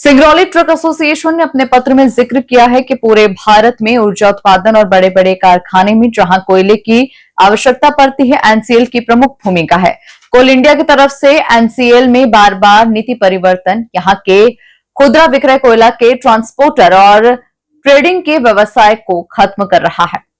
Singrauli truck association ने अपने पत्र में जिक्र किया है कि पूरे भारत में ऊर्जा उत्पादन और बड़े बड़े कारखाने में जहां कोयले की आवश्यकता पड़ती है, एनसीएल की प्रमुख भूमिका है। कोल इंडिया की तरफ से एनसीएल में बार बार नीति परिवर्तन यहां के खुदरा विक्रय कोयला के ट्रांसपोर्टर और ट्रेडिंग के व्यवसाय को खत्म कर रहा है।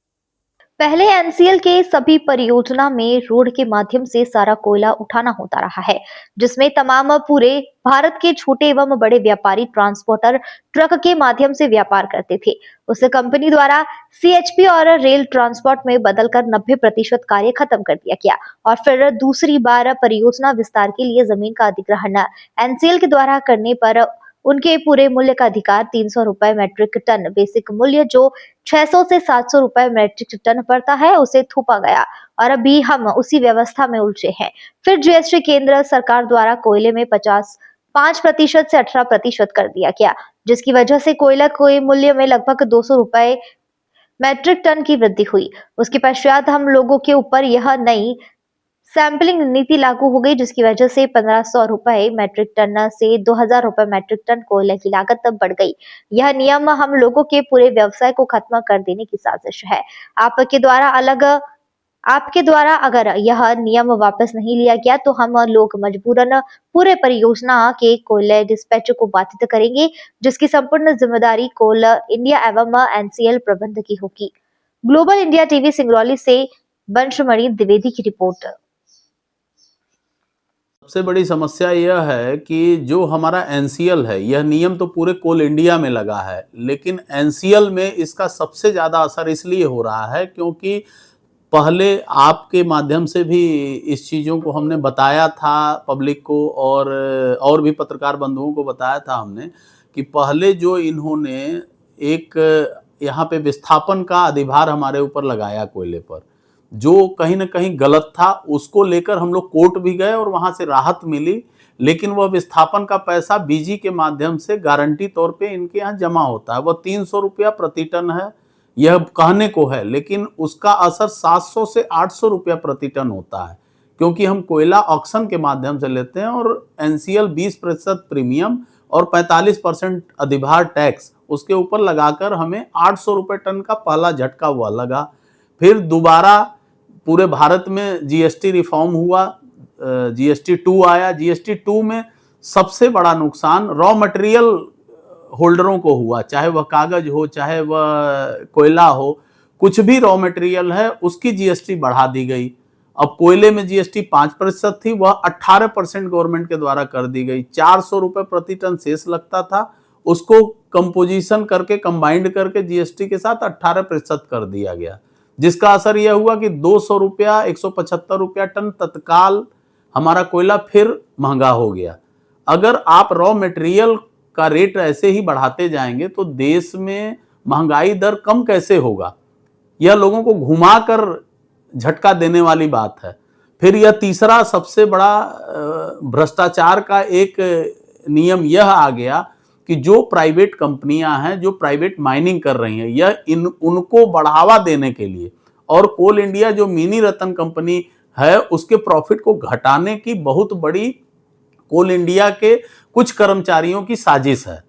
पहले एनसीएल के सभी परियोजना में रोड के माध्यम से सारा कोयला उठाना होता रहा है, जिसमें तमाम पूरे भारत के छोटे एवं बड़े व्यापारी ट्रांसपोर्टर ट्रक के माध्यम से व्यापार करते थे। उसे कंपनी द्वारा सीएचपी और रेल ट्रांसपोर्ट में बदलकर 90% कार्य खत्म कर दिया गया और फिर दूसरी बार परियोजना विस्तार के लिए जमीन का अधिग्रहण एनसीएल के द्वारा करने पर उनके पूरे मूल्य का अधिकार 300 रुपए मैट्रिक टन बेसिक मूल्य जो 600 से 700 रुपए मैट्रिक टन पड़ता है उसे थोपा गया और अभी हम उसी व्यवस्था में उलझे हैं। फिर जीएसटी केंद्र सरकार द्वारा कोयले में 5% से 18% कर दिया गया, जिसकी वजह से कोयला के मूल्य में लगभग 200 रुपए मैट्रिक टन की वृद्धि हुई। उसके पश्चात हम लोगों के ऊपर यह नई सैंपलिंग नीति लागू हो गई, जिसकी वजह से 1500 रुपए मैट्रिक टन से 2000 रुपए मैट्रिक टन कोयले की लागत बढ़ गई। यह नियम हम लोगों के पूरे व्यवसाय को खत्म कर देने की साजिश है। आपके द्वारा अगर यह नियम वापस नहीं लिया गया तो हम लोग मजबूरन पूरे परियोजना के कोयले डिस्पैच को बाधित करेंगे, जिसकी संपूर्ण जिम्मेदारी कोल इंडिया एवं एनसीएल प्रबंध की होगी। ग्लोबल इंडिया टीवी सिंगरौली से बंशमणि द्विवेदी की रिपोर्ट। सबसे बड़ी समस्या यह है कि जो हमारा एनसीएल है, यह नियम तो पूरे कोल इंडिया में लगा है, लेकिन एनसीएल में इसका सबसे ज़्यादा असर इसलिए हो रहा है क्योंकि पहले आपके माध्यम से भी इस चीज़ों को हमने बताया था पब्लिक को, और भी पत्रकार बंधुओं को बताया था हमने कि पहले जो इन्होंने एक यहाँ पे विस्थापन का अधिभार हमारे ऊपर लगाया कोयले पर, जो कहीं ना कहीं गलत था, उसको लेकर हम लोग कोर्ट भी गए और वहां से राहत मिली। लेकिन वह विस्थापन का पैसा बीजी के माध्यम से गारंटी तौर पे इनके यहाँ जमा होता है। वह 300 रुपया प्रति टन है, यह कहने को है, लेकिन उसका असर 700 से 800 रुपया प्रति टन होता है, क्योंकि हम कोयला ऑक्शन के माध्यम से लेते हैं और एनसीएल 20% प्रीमियम और 45% अधिभार टैक्स उसके ऊपर लगाकर हमें 800 रुपये टन का पहला झटका हुआ लगा। फिर दोबारा पूरे भारत में जीएसटी रिफॉर्म हुआ, जीएसटी 2 आया। जीएसटी 2 में सबसे बड़ा नुकसान रॉ मटेरियल होल्डरों को हुआ, चाहे वह कागज हो, चाहे वह कोयला हो, कुछ भी रॉ मटेरियल है उसकी जीएसटी बढ़ा दी गई। अब कोयले में जीएसटी 5% थी, वह 18% गवर्नमेंट के द्वारा कर दी गई। 400 रुपये प्रति टन शेष लगता था, उसको कंपोजिशन करके कंबाइंड करके जीएसटी के साथ 18% कर दिया गया, जिसका असर यह हुआ कि 200 रुपया 175 रुपया टन तत्काल हमारा कोयला फिर महंगा हो गया। अगर आप रॉ मटेरियल का रेट ऐसे ही बढ़ाते जाएंगे तो देश में महंगाई दर कम कैसे होगा? यह लोगों को घुमाकर झटका देने वाली बात है। फिर यह तीसरा सबसे बड़ा भ्रष्टाचार का एक नियम यह आ गया कि जो प्राइवेट कंपनियां हैं, जो प्राइवेट माइनिंग कर रही हैं, यह उनको बढ़ावा देने के लिए और कोल इंडिया जो मिनी रतन कंपनी है उसके प्रॉफिट को घटाने की बहुत बड़ी कोल इंडिया के कुछ कर्मचारियों की साजिश है,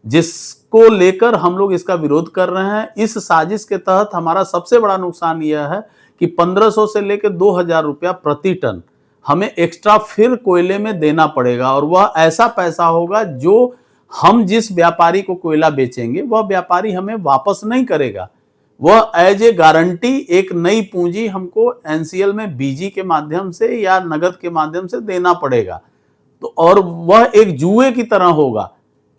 जिसको लेकर हम लोग इसका विरोध कर रहे हैं। इस साजिश के तहत हमारा सबसे बड़ा नुकसान यह है कि 1500 से लेकर 2000 रुपया प्रति टन हमें एक्स्ट्रा फिर कोयले में देना पड़ेगा, और वह ऐसा पैसा होगा जो हम जिस व्यापारी को कोयला बेचेंगे वह व्यापारी हमें वापस नहीं करेगा। वह एज ए गारंटी एक नई पूंजी हमको एनसीएल में बीजी के माध्यम से या नगद के माध्यम से देना पड़ेगा। तो और वह एक जुए की तरह होगा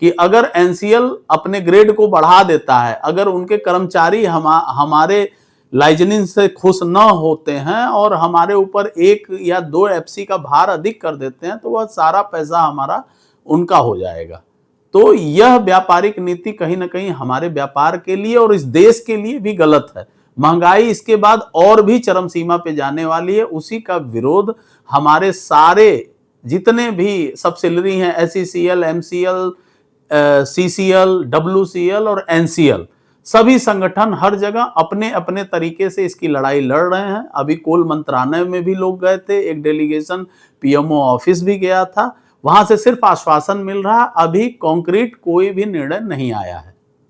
कि अगर एनसीएल अपने ग्रेड को बढ़ा देता है, अगर उनके कर्मचारी हमारे लाइजनिंग से खुश न होते हैं और हमारे ऊपर 1 या 2 एफसी का भार अधिक कर देते हैं, तो वह सारा पैसा हमारा उनका हो जाएगा। तो यह व्यापारिक नीति कहीं ना कहीं हमारे व्यापार के लिए और इस देश के लिए भी गलत है। महंगाई इसके बाद और भी चरम सीमा पे जाने वाली है। उसी का विरोध हमारे सारे जितने भी सब्सिडरी हैं, एसईसीएल, एमसीएल, सीसीएल, डब्ल्यूसीएल और एनसीएल, सभी संगठन हर जगह अपने अपने तरीके से इसकी लड़ाई लड़ रहे हैं। अभी कोल मंत्रालय में भी लोग गए थे, एक डेलीगेशन पीएमओ ऑफिस भी गया था, वहां से सिर्फ आश्वासन मिल रहा, अभी कॉन्क्रीट कोई भी निर्णय नहीं आया है।